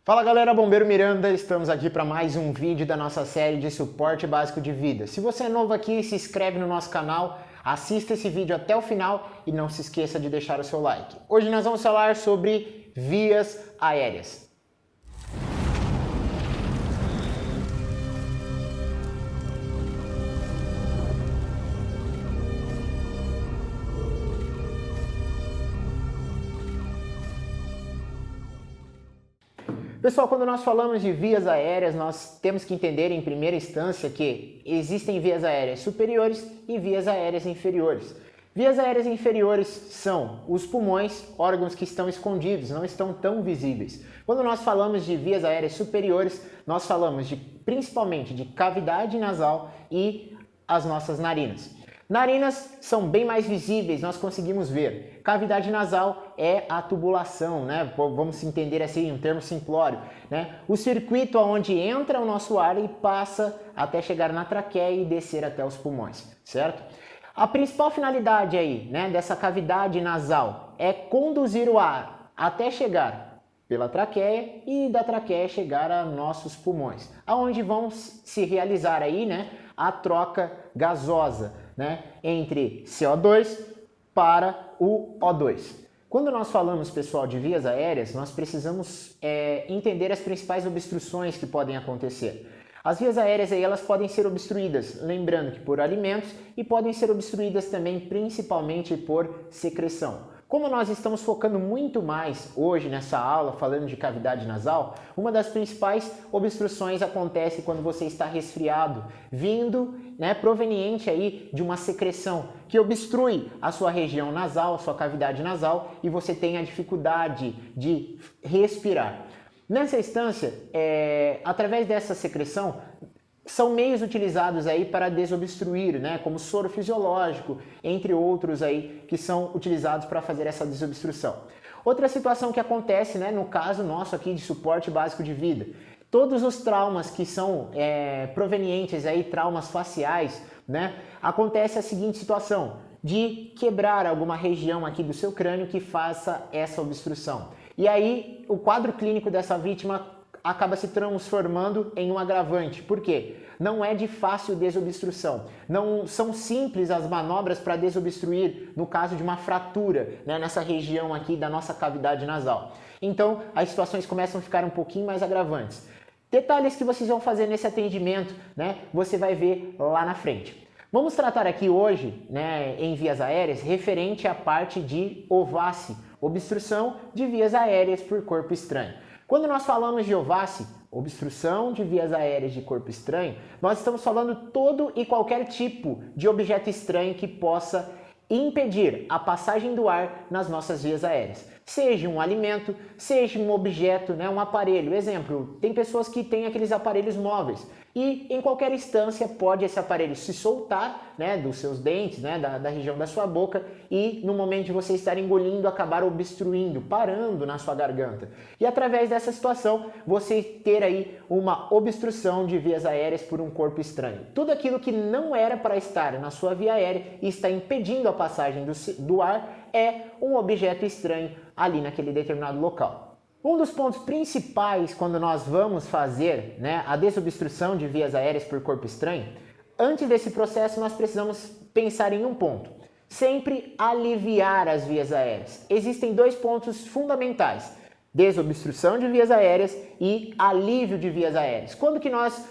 Fala galera, Bombeiro Miranda, estamos aqui para mais um vídeo da nossa série de suporte básico de vida. Se você é novo aqui, se inscreve no nosso canal, assista esse vídeo até o final e não se esqueça de deixar o seu like. Hoje nós vamos falar sobre vias aéreas. Pessoal, quando nós falamos de vias aéreas, nós temos que entender em primeira instância que existem vias aéreas superiores e vias aéreas inferiores. Vias aéreas inferiores são os pulmões, órgãos que estão escondidos, não estão tão visíveis. Quando nós falamos de vias aéreas superiores, nós falamos principalmente de cavidade nasal e as nossas narinas. Narinas são bem mais visíveis, nós conseguimos ver. Cavidade nasal é a tubulação, né? Vamos entender assim, um termo simplório, né? O circuito onde entra o nosso ar e passa até chegar na traqueia e descer até os pulmões, certo? A principal finalidade aí, né, dessa cavidade nasal é conduzir o ar até chegar pela traqueia e da traqueia chegar a nossos pulmões, aonde vão se realizar aí, né, a troca gasosa, né, entre CO2 para o O2. Quando nós falamos, pessoal, de vias aéreas, nós precisamos entender as principais obstruções que podem acontecer. As vias aéreas aí, elas podem ser obstruídas, lembrando que por alimentos, e podem ser obstruídas também principalmente por secreção. Como nós estamos focando muito mais hoje nessa aula, falando de cavidade nasal, uma das principais obstruções acontece quando você está resfriado, vindo, né, proveniente aí de uma secreção que obstrui a sua região nasal, a sua cavidade nasal, e você tem a dificuldade de respirar. Nessa instância, através dessa secreção, são meios utilizados aí para desobstruir, né, como soro fisiológico, entre outros aí que são utilizados para fazer essa desobstrução. Outra situação que acontece, né, no caso nosso aqui de suporte básico de vida, todos os traumas que são provenientes aí, traumas faciais, né, acontece a seguinte situação, de quebrar alguma região aqui do seu crânio que faça essa obstrução. E aí o quadro clínico dessa vítima acaba se transformando em um agravante. Por quê? Não é de fácil desobstrução. Não são simples as manobras para desobstruir no caso de uma fratura, né, nessa região aqui da nossa cavidade nasal. Então, as situações começam a ficar um pouquinho mais agravantes. Detalhes que vocês vão fazer nesse atendimento, né, você vai ver lá na frente. Vamos tratar aqui hoje, né, em vias aéreas, referente à parte de OVACI, obstrução de vias aéreas por corpo estranho. Quando nós falamos de OVACI, obstrução de vias aéreas de corpo estranho, nós estamos falando todo e qualquer tipo de objeto estranho que possa impedir a passagem do ar nas nossas vias aéreas. Seja um alimento, seja um objeto, né, um aparelho. Exemplo, tem pessoas que têm aqueles aparelhos móveis e em qualquer instância pode esse aparelho se soltar, né, dos seus dentes, né, da região da sua boca e no momento de você estar engolindo acabar obstruindo, parando na sua garganta. E através dessa situação você ter aí uma obstrução de vias aéreas por um corpo estranho. Tudo aquilo que não era para estar na sua via aérea e está impedindo a passagem do ar é um objeto estranho ali naquele determinado local. Um dos pontos principais quando nós vamos fazer, né, a desobstrução de vias aéreas por corpo estranho, antes desse processo nós precisamos pensar em um ponto. Sempre aliviar as vias aéreas. Existem dois pontos fundamentais: desobstrução de vias aéreas e alívio de vias aéreas. Quando que nós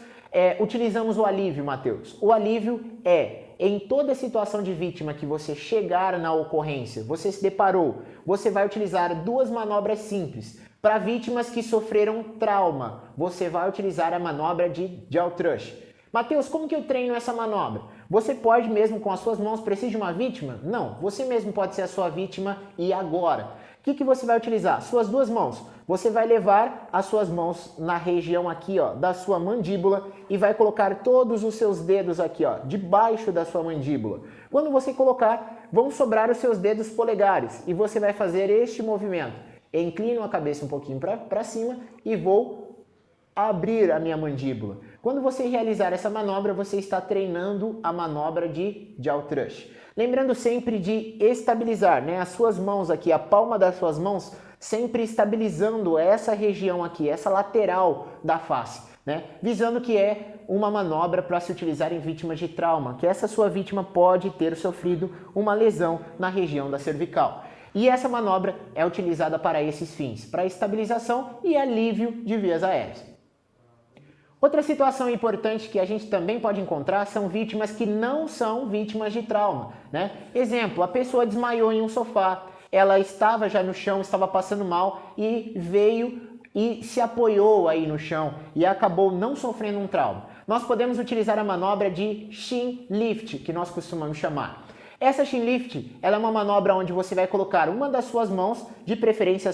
utilizamos o alívio, Matheus? O alívio é em toda situação de vítima que você chegar na ocorrência, você se deparou, você vai utilizar duas manobras simples. Para vítimas que sofreram trauma, você vai utilizar a manobra de jaw thrust. Matheus, como que eu treino essa manobra? Você pode mesmo com as suas mãos, precisa de uma vítima? Não, você mesmo pode ser a sua vítima e agora. O que você vai utilizar? Suas duas mãos. Você vai levar as suas mãos na região aqui, ó, da sua mandíbula e vai colocar todos os seus dedos aqui, ó, debaixo da sua mandíbula. Quando você colocar, vão sobrar os seus dedos polegares e você vai fazer este movimento. Inclino a cabeça um pouquinho para cima e vou abrir a minha mandíbula. Quando você realizar essa manobra, você está treinando a manobra de jaw thrust. Lembrando sempre de estabilizar, né, as suas mãos aqui, a palma das suas mãos sempre estabilizando essa região aqui, essa lateral da face, né? Visando que é uma manobra para se utilizar em vítimas de trauma, que essa sua vítima pode ter sofrido uma lesão na região da cervical. E essa manobra é utilizada para esses fins, para estabilização e alívio de vias aéreas. Outra situação importante que a gente também pode encontrar são vítimas que não são vítimas de trauma, né? Exemplo, a pessoa desmaiou em um sofá, ela estava já no chão, estava passando mal e veio e se apoiou aí no chão e acabou não sofrendo um trauma. Nós podemos utilizar a manobra de chin lift, que nós costumamos chamar. Essa chin lift, ela é uma manobra onde você vai colocar uma das suas mãos, de preferência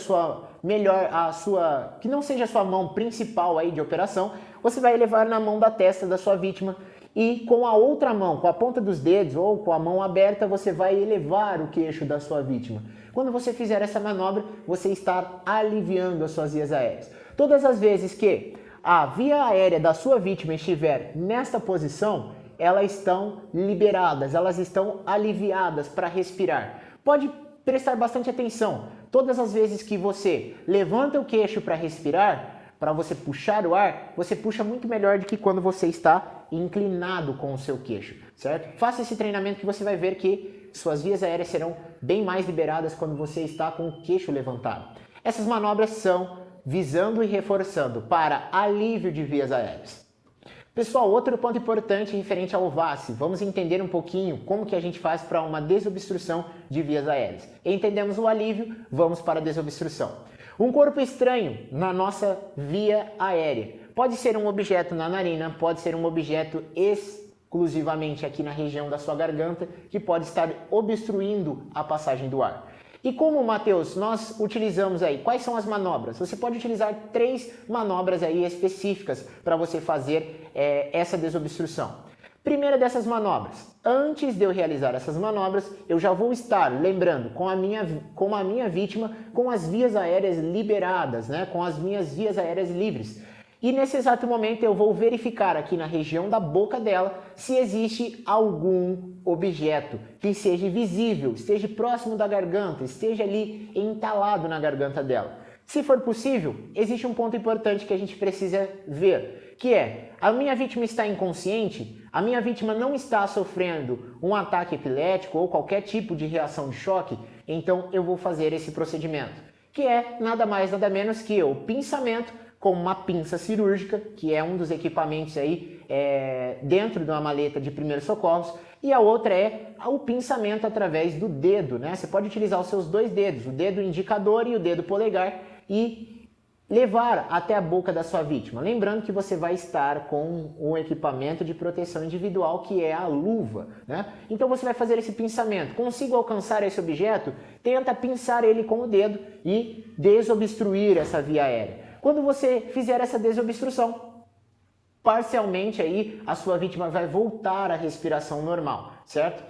que não seja a sua mão principal aí de operação, você vai elevar na mão da testa da sua vítima e com a outra mão, com a ponta dos dedos ou com a mão aberta, você vai elevar o queixo da sua vítima. Quando você fizer essa manobra, você está aliviando as suas vias aéreas. Todas as vezes que a via aérea da sua vítima estiver nesta posição, elas estão liberadas, elas estão aliviadas para respirar. Pode prestar bastante atenção. Todas as vezes que você levanta o queixo para respirar, para você puxar o ar, você puxa muito melhor do que quando você está inclinado com o seu queixo, certo? Faça esse treinamento que você vai ver que suas vias aéreas serão bem mais liberadas quando você está com o queixo levantado. Essas manobras são visando e reforçando para alívio de vias aéreas. Pessoal, outro ponto importante referente ao VASS, vamos entender um pouquinho como que a gente faz para uma desobstrução de vias aéreas. Entendemos o alívio, vamos para a desobstrução. Um corpo estranho na nossa via aérea. Pode ser um objeto na narina, pode ser um objeto exclusivamente aqui na região da sua garganta, que pode estar obstruindo a passagem do ar. E como, Matheus, nós utilizamos aí? Quais são as manobras? Você pode utilizar 3 manobras aí específicas para você fazer essa desobstrução. Primeira dessas manobras, antes de eu realizar essas manobras, eu já vou estar lembrando com a minha vítima com as vias aéreas liberadas, né? Com as minhas vias aéreas livres. E nesse exato momento eu vou verificar aqui na região da boca dela se existe algum objeto que seja visível, esteja próximo da garganta, esteja ali entalado na garganta dela. Se for possível, existe um ponto importante que a gente precisa ver, que é, a minha vítima está inconsciente, a minha vítima não está sofrendo um ataque epilético ou qualquer tipo de reação de choque, então eu vou fazer esse procedimento, que é nada mais nada menos que o pinçamento com uma pinça cirúrgica, que é um dos equipamentos aí dentro de uma maleta de primeiros socorros, e a outra é o pinçamento através do dedo, né? Você pode utilizar os seus 2 dedos, o dedo indicador e o dedo polegar, e levar até a boca da sua vítima. Lembrando que você vai estar com um equipamento de proteção individual, que é a luva, né? Então você vai fazer esse pinçamento. Consigo alcançar esse objeto? Tenta pinçar ele com o dedo e desobstruir essa via aérea. Quando você fizer essa desobstrução, parcialmente aí a sua vítima vai voltar à respiração normal, certo?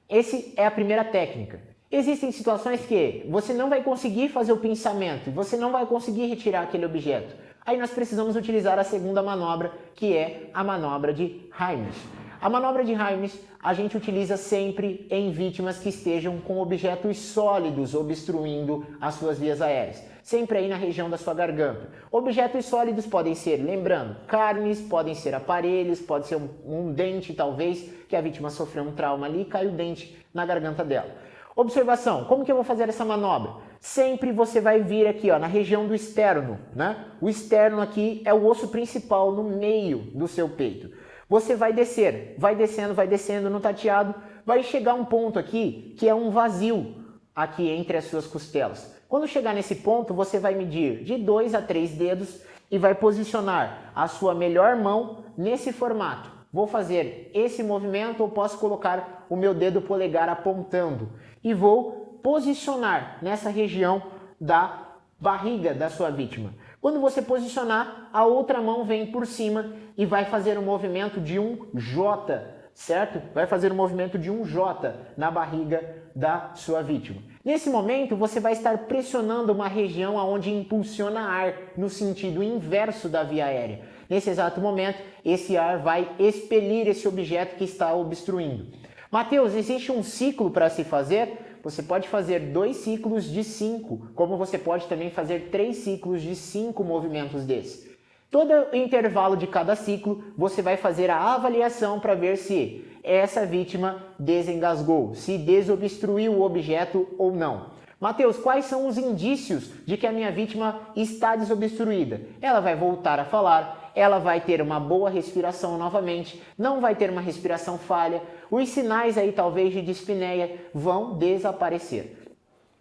Essa é a primeira técnica. Existem situações que você não vai conseguir fazer o pinçamento e você não vai conseguir retirar aquele objeto. Aí nós precisamos utilizar a segunda manobra, que é a manobra de Heimlich. A manobra de Heimlich a gente utiliza sempre em vítimas que estejam com objetos sólidos obstruindo as suas vias aéreas. Sempre aí na região da sua garganta. Objetos sólidos podem ser, lembrando, carnes, podem ser aparelhos, pode ser um dente talvez, que a vítima sofreu um trauma ali e caiu o dente na garganta dela. Observação, como que eu vou fazer essa manobra? Sempre você vai vir aqui ó, na região do externo, né? O externo aqui é o osso principal no meio do seu peito. Você vai descer, vai descendo no tateado, vai chegar um ponto aqui que é um vazio aqui entre as suas costelas. Quando chegar nesse ponto, você vai medir de 2 a 3 dedos e vai posicionar a sua melhor mão nesse formato. Vou fazer esse movimento ou posso colocar o meu dedo polegar apontando e vou posicionar nessa região da barriga da sua vítima. Quando você posicionar, a outra mão vem por cima e vai fazer um movimento de um J, certo? Vai fazer um movimento de um J na barriga da sua vítima. Nesse momento, você vai estar pressionando uma região onde impulsiona ar no sentido inverso da via aérea. Nesse exato momento, esse ar vai expelir esse objeto que está obstruindo. Mateus, existe um ciclo para se fazer? Você pode fazer 2 ciclos de 5, como você pode também fazer 3 ciclos de 5 movimentos desses. Todo o intervalo de cada ciclo, você vai fazer a avaliação para ver se essa vítima desengasgou, se desobstruiu o objeto ou não. Mateus, quais são os indícios de que a minha vítima está desobstruída? Ela vai voltar a falar, ela vai ter uma boa respiração novamente, não vai ter uma respiração falha, os sinais aí talvez de dispneia vão desaparecer.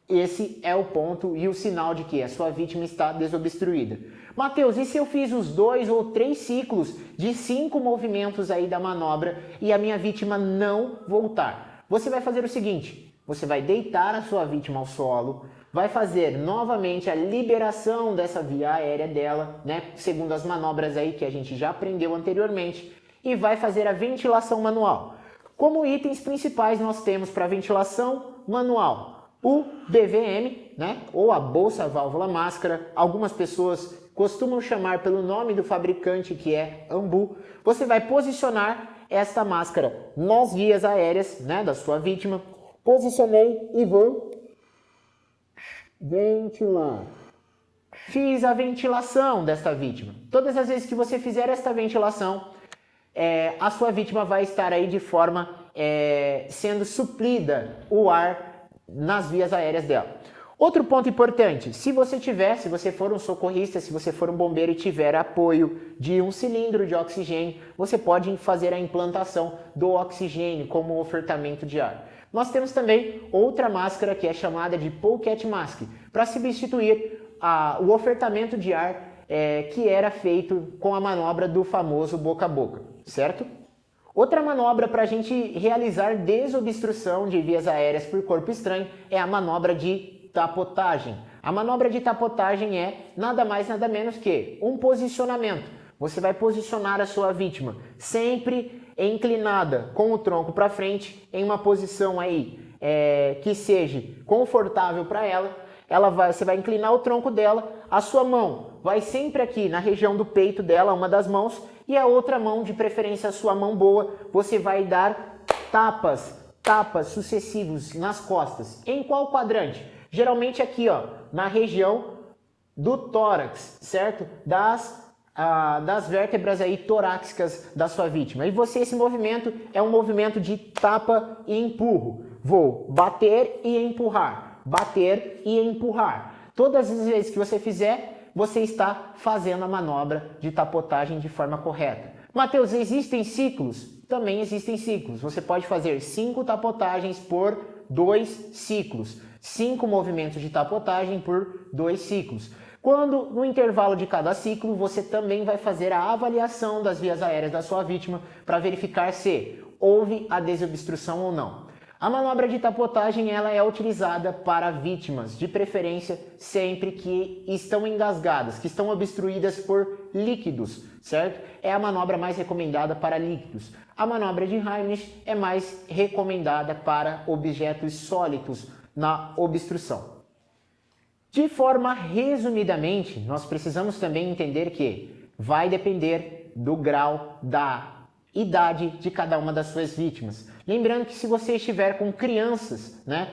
Esse é o ponto e o sinal de que a sua vítima está desobstruída. Mateus, e se eu fiz os 2 ou 3 ciclos de 5 movimentos aí da manobra e a minha vítima não voltar? Você vai fazer o seguinte, você vai deitar a sua vítima ao solo, vai fazer novamente a liberação dessa via aérea dela, né, segundo as manobras aí que a gente já aprendeu anteriormente, e vai fazer a ventilação manual. Como itens principais nós temos para ventilação manual o BVM, né, ou a bolsa válvula máscara, algumas pessoas costumam chamar pelo nome do fabricante, que é Ambu. Você vai posicionar esta máscara nas vias aéreas, né, da sua vítima. Posicionei e vou ventilar. Fiz a ventilação desta vítima. Todas as vezes que você fizer esta ventilação, a sua vítima vai estar aí de forma sendo suprida o ar nas vias aéreas dela. Outro ponto importante, se você for um socorrista, se você for um bombeiro e tiver apoio de um cilindro de oxigênio, você pode fazer a implantação do oxigênio como ofertamento de ar. Nós temos também outra máscara que é chamada de Pocket Mask, para substituir o ofertamento de ar que era feito com a manobra do famoso boca a boca, certo? Outra manobra para a gente realizar desobstrução de vias aéreas por corpo estranho é a manobra de tapotagem. A manobra de tapotagem é nada mais nada menos que um posicionamento. Você vai posicionar a sua vítima sempre inclinada com o tronco para frente em uma posição aí que seja confortável para ela. Você vai inclinar o tronco dela, a sua mão vai sempre aqui na região do peito dela, uma das mãos, e a outra mão, de preferência a sua mão boa, você vai dar tapas sucessivos nas costas. Em qual quadrante? Geralmente aqui, ó, na região do tórax, certo? Das vértebras aí torácicas da sua vítima. E esse movimento é um movimento de tapa e empurro. Vou bater e empurrar, bater e empurrar. Todas as vezes que você fizer, você está fazendo a manobra de tapotagem de forma correta. Mateus, existem ciclos? Também existem ciclos. Você pode fazer 5 tapotagens por 2 ciclos. 5 movimentos de tapotagem por 2 ciclos. Quando, no intervalo de cada ciclo, você também vai fazer a avaliação das vias aéreas da sua vítima para verificar se houve a desobstrução ou não. A manobra de tapotagem ela é utilizada para vítimas, de preferência sempre que estão engasgadas, que estão obstruídas por líquidos, certo? É a manobra mais recomendada para líquidos. A manobra de Heimlich é mais recomendada para objetos sólidos na obstrução. De forma resumidamente, nós precisamos também entender que vai depender do grau da idade de cada uma das suas vítimas. Lembrando que se você estiver com crianças, né,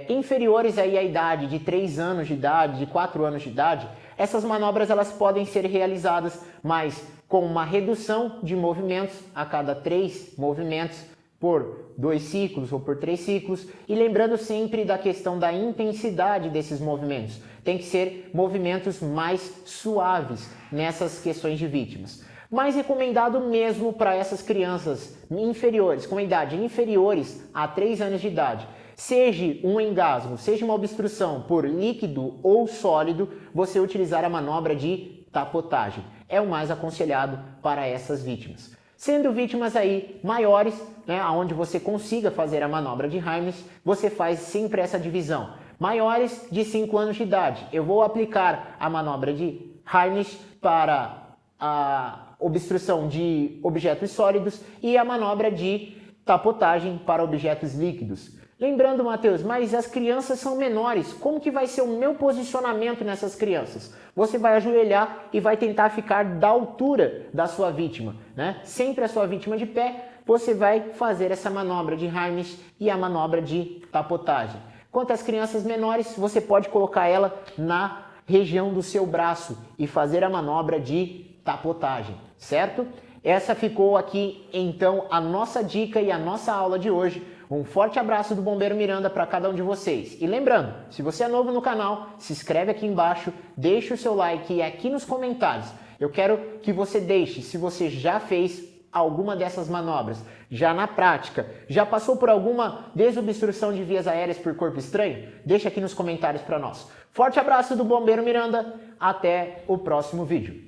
inferiores aí à idade de 3 anos de idade, de 4 anos de idade, essas manobras elas podem ser realizadas, mas com uma redução de movimentos a cada 3 movimentos por 2 ciclos ou por 3 ciclos, e lembrando sempre da questão da intensidade desses movimentos. Tem que ser movimentos mais suaves nessas questões de vítimas. Mais recomendado mesmo para essas crianças inferiores, com idade inferiores a 3 anos de idade. Seja um engasgo, seja uma obstrução por líquido ou sólido, você utilizar a manobra de tapotagem. É o mais aconselhado para essas vítimas. Sendo vítimas aí maiores, né, onde você consiga fazer a manobra de Heimlich, você faz sempre essa divisão. Maiores de 5 anos de idade, eu vou aplicar a manobra de Heimlich para a obstrução de objetos sólidos e a manobra de tapotagem para objetos líquidos. Lembrando, Mateus, mas as crianças são menores, como que vai ser o meu posicionamento nessas crianças? Você vai ajoelhar e vai tentar ficar da altura da sua vítima, né? Sempre a sua vítima de pé, você vai fazer essa manobra de Heimlich e a manobra de tapotagem. Quanto às crianças menores, você pode colocar ela na região do seu braço e fazer a manobra de tapotagem, certo? Essa ficou aqui então a nossa dica e a nossa aula de hoje. Um forte abraço do Bombeiro Miranda para cada um de vocês. E lembrando, se você é novo no canal, se inscreve aqui embaixo, deixa o seu like e aqui nos comentários eu quero que você deixe se você já fez alguma dessas manobras, já na prática, já passou por alguma desobstrução de vias aéreas por corpo estranho? Deixa aqui nos comentários para nós. Forte abraço do Bombeiro Miranda, até o próximo vídeo.